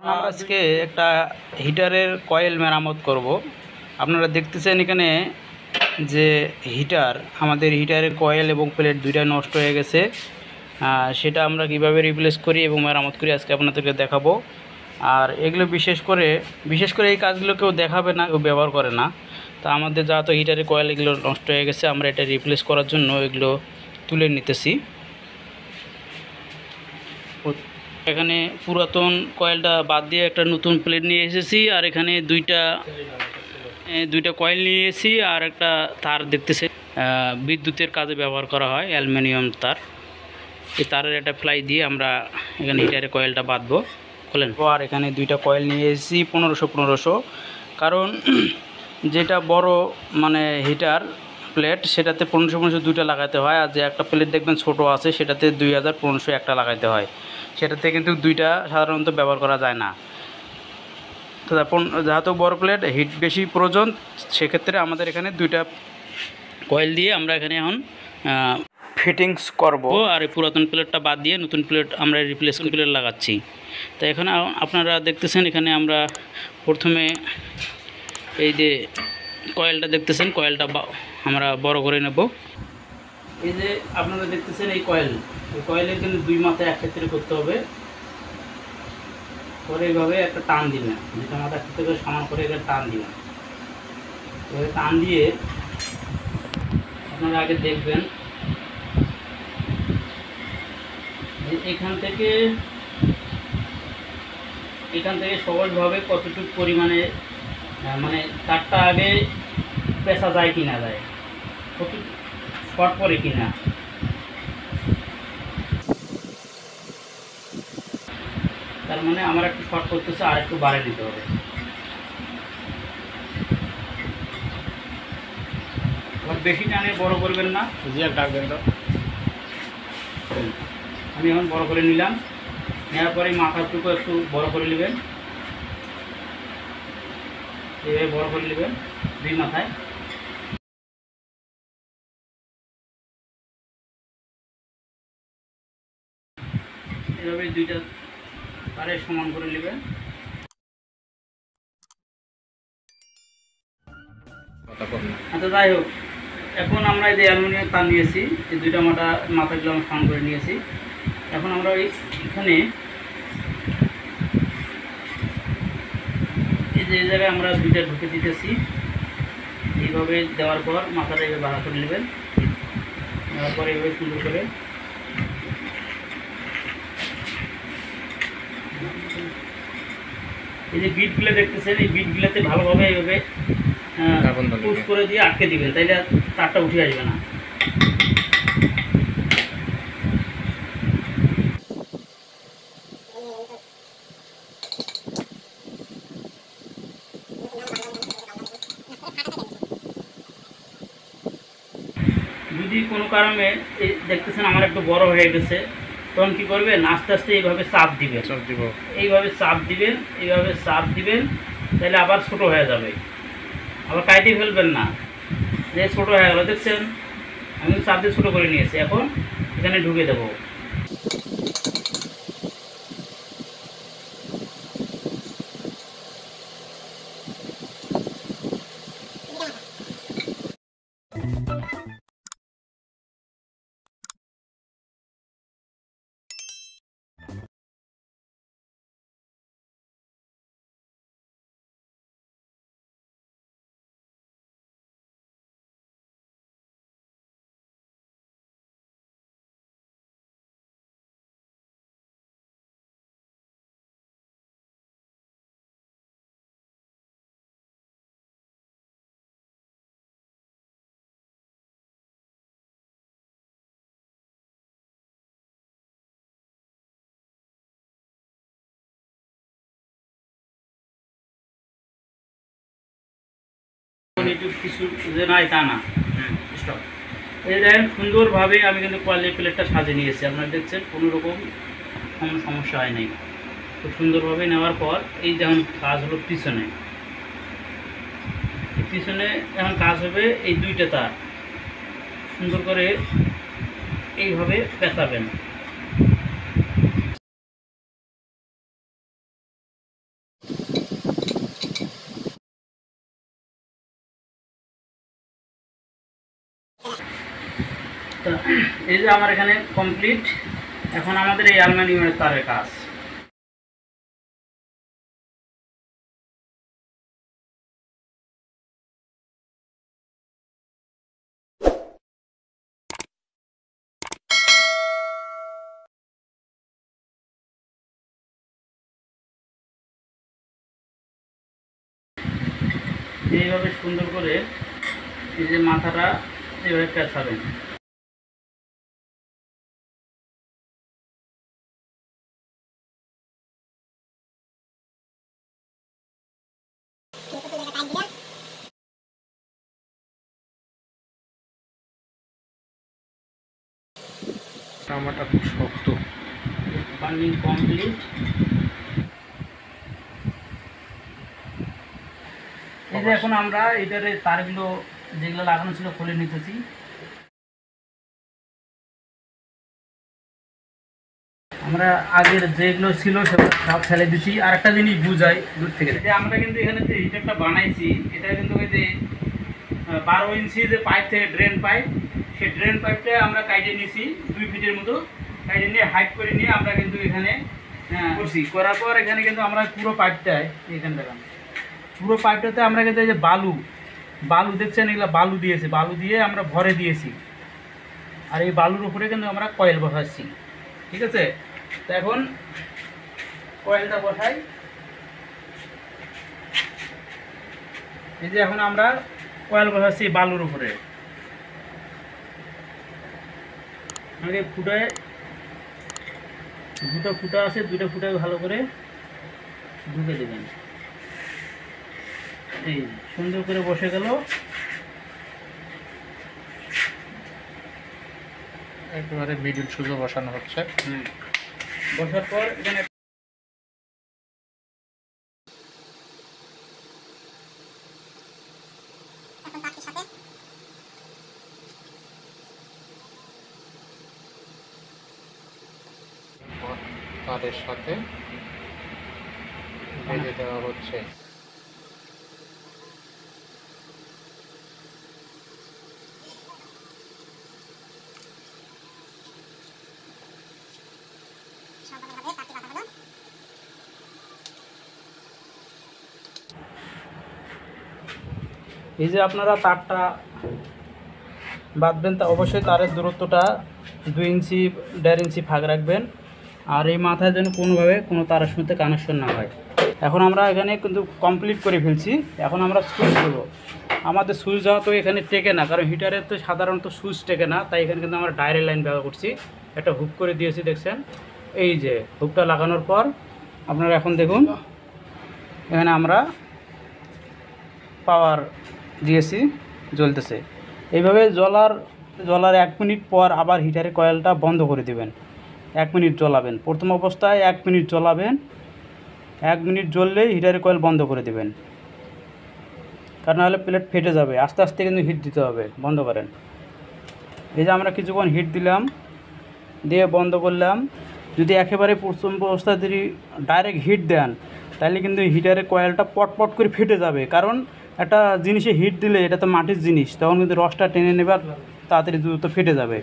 আমরা আজকে একটা হিটারের কয়েল মেরামত করব। আপনারা দেখতেছেন এখানে যে আমাদের হিটারের কয়েল এবং প্লেট দুইটা নষ্ট হয়ে গেছে। সেটা আমরা কিভাবে রিপ্লেস করি এবং মেরামত করি আজকে আপনাদেরকে দেখাবো। আর এগুলো বিশেষ করে এই কাজগুলো কেউ দেখাবে না, কেউ ব্যবহার করে না। তা আমাদের যা তো হিটারের কয়েল এগুলো নষ্ট হয়ে গেছে, আমরা এটা রিপ্লেস করার জন্য এগুলো তুলে নিতেছি। এখানে পুরাতন কয়েলটা বাদ দিয়ে একটা নতুন প্লেট নিয়ে এসেছি, আর এখানে দুইটা কয়েল নিয়ে এসেছি, আর একটা তার দেখতেছে বিদ্যুতের কাজে ব্যবহার করা হয়, অ্যালুমিনিয়াম তার। এই তারের একটা ফ্লাই দিয়ে আমরা এখানে হিটারের কয়েলটা বাঁধবো। খোলেন। আর এখানে দুইটা কয়েল নিয়ে এসেছি 1500, কারণ যেটা বড় মানে হিটার প্লেট সেটাতে 1500 দুইটা লাগাতে হয়, আর যে একটা প্লেট দেখবেন ছোট আছে সেটাতে 2500 একটা লাগাতে হয়। সেটাতে কিন্তু দুইটা সাধারণত ব্যবহার করা যায় না। তো যেহেতু বড় প্লেট হিট বেশি প্রয়োজন, সেক্ষেত্রে আমাদের এখানে দুইটা কয়েল দিয়ে আমরা এখানে এখন ফিটিংস করব। আর এই পুরাতন প্লেটটা বাদ দিয়ে নতুন প্লেট আমরা রিপ্লেসমেন্ট প্লেট লাগাচ্ছি। তো এখানে আপনারা দেখতেছেন এখানে আমরা প্রথমে এই যে কয়েলটা দেখতেছেন, কয়েলটা আমরা বড় করে নেব। এই যে আপনারা দেখতেছেন এই কয়েলের কিন্তু দুই মাথায় এক ক্ষেত্রে করতে হবে। পরে এইভাবে একটা টান দিবেন, যেটা মাথা ক্ষেত্রে করে সমান করে এখানে টান দিবেন। এভাবে টান দিয়ে আপনারা আগে দেখবেন যে এখান থেকে সহজভাবে কতটুকু পরিমাণে মানে তারটা আগে পেঁচা যায় কি না যায়, কত শর্ট পরে কি না। তার মানে আমার একটু শর্ট করতেছে, আর একটু বাড়িয়ে দিতে হবে। বেশি টানে বড় করবেন না, ডাকবেন তো। আমি এখন বড় করে নিলাম, নেওয়ার পরে মাথাটুকু একটু বড় করে নেবেন, এভাবে বড় করে নেবেন দুই মাথায়। এভাবে দুইটা তারে সমান করে নেবেন। আচ্ছা, যাই হোক, এখন আমরা এই যে অ্যালুমিনিয়াম তার নিয়েছি, এই দুইটা মাথাগুলো আমরা সমান করে নিয়েছি। এখন আমরা এখানে এই যে জায়গায় আমরা দুইটা ঢুকে দিতেছি। এইভাবে দেওয়ার পর মাথাটা এইভাবে বাঁধা করে নেবেন, নেওয়ার পরে এইভাবে সুন্দর করে এই যে বিটগুলো দেখতেছেন, এই বিটগুলোতে ভালোভাবে এইভাবে পুশ করে দিয়ে আটকে দিবেন, তাইলে তারটা উঠে আসবে না। যদি কোনো কারণে দেখতেছেন আমার একটু বড় হয়ে গেছে, তখন কী করবেন, আস্তে আস্তে এইভাবে চাপ দিবেন, এইভাবে চাপ দিবেন, তাহলে আবার ছোট হয়ে যাবে। আবার কাইটে ফেলবেন না, যে ছোট হয়ে গেল দেখছেন, আমি চাপ দিয়ে ছোটো করে নিয়েছি। এখন এখানে ঢুকে দেবো। কিছু যে নাই তা না, স্টপ। এই দেখেন সুন্দরভাবে আমি কিন্তু কয়েলের প্লেটটা সাজিয়ে নিয়েছি, আপনারা দেখছেন কোনো রকম সমস্যা হয় নাই। খুব সুন্দরভাবে নেওয়ার পর এই যেমন কাজ হলো পিছনে এখন কাজ হবে এই দুইটা তার সুন্দর করে এইভাবে পেঁচাবেন। তো এই যে আমার এখানে কমপ্লিট। এখন আমাদের এই অ্যালুমিনিয়ামের তারের কাজ। এইভাবে সুন্দর করে এই যে মাথাটা এইভাবে পেঁচাবেন। জামাটা খুব শক্ত। Burning complete. এই যে এখন আমরা এটার তারগুলো যেগুলো লাগানো ছিল খুলে নিতেছি। আমরা আগের যেগুলো ছিল সেগুলো সব ফেলে দিচ্ছি। আর একটা জিনিস বুঝাই দূর থেকে, যে আমরা কিন্তু এখানে যে হিটারটা বানাইছি এটা কিন্তু ওই যে 12 ইঞ্চি যে পাইপ থেকে ড্রেন পাইপ, সেই ড্রেন পাইপটা আমরা কাইটে নিয়েছি 2 ফিটের মতো, কাইটে নিয়ে হাইট করে নিয়ে আমরা কিন্তু এখানে করছি। করার পর এখানে কিন্তু আমরা পুরো পাইপটায় এখানটা পুরো পাইপটাতে আমরা কিন্তু এই যে বালু দেখছেন, এগুলো বালু দিয়েছি, বালু দিয়ে আমরা ভরে দিয়েছি। আর এই বালুর উপরে কিন্তু আমরা কয়েল বসাচ্ছি। ঠিক আছে, তো এখন কয়েলটা বসাই। এই যে এখন আমরা কয়েল বসাচ্ছি বালুর উপরে। আগে ফুটায় দুটো ফুটা আছে, দুটো ফুটায় ভালো করে ঢুকে দেবেন। এই সুন্দর করে বসে গেল। একেবারে মিডিল সুজো বসানো হচ্ছে। বসার পর এখানে তারের সাথে বেঁধে দেওয়া হচ্ছে। এই যে আপনারা তারটা বাঁধবেন, তা অবশ্যই তারের দূরত্বটা 2 ইঞ্চি 1.5 ইঞ্চি ফাঁক রাখবেন। আর এই মাথায় যেন কোনোভাবে কোনো তারের সাথে কানেকশন না হয়। এখন আমরা এখানে কিন্তু কমপ্লিট করে ফেলছি। এখন আমরা সুইচ দেবো। আমাদের সুইচ দেওয়া তো এখানে টেকে না, কারণ হিটারের তো সাধারণত সুইচ টেকে না, তাই এখানে কিন্তু আমরা ডাইরেক্ট লাইন ব্যবহার করছি। একটা হুক করে দিয়েছি, দেখছেন। এই যে হুকটা লাগানোর পর আপনারা এখন দেখুন এখানে আমরা পাওয়ার দিয়েছি, জ্বলতেছে। এইভাবে জ্বলার 1 মিনিট পর আবার হিটারের কয়েলটা বন্ধ করে দেবেন। 1 মিনিট জ্বলাবেন, প্রথম অবস্থায় 1 মিনিট জ্বলাবেন। 1 মিনিট জ্বললেই হিটারের কয়েল বন্ধ করে দেবেন, কারণ নাহলে প্লেট ফেটে যাবে। আস্তে আস্তে কিন্তু হিট দিতে হবে। বন্ধ করেন। এই যে আমরা কিছুক্ষণ হিট দিলাম, দিয়ে বন্ধ করলাম। যদি একেবারে প্রথম অবস্থায় যদি ডাইরেক্ট হিট দেন, তাহলে কিন্তু হিটারের কয়েলটা পটপট করে ফেটে যাবে। কারণ একটা জিনিসে হিট দিলে এটা তো মাটির জিনিস, তখন কিন্তু রসটা টেনে নেবে আর তাড়াতাড়ি দ্রুত ফেটে যাবে।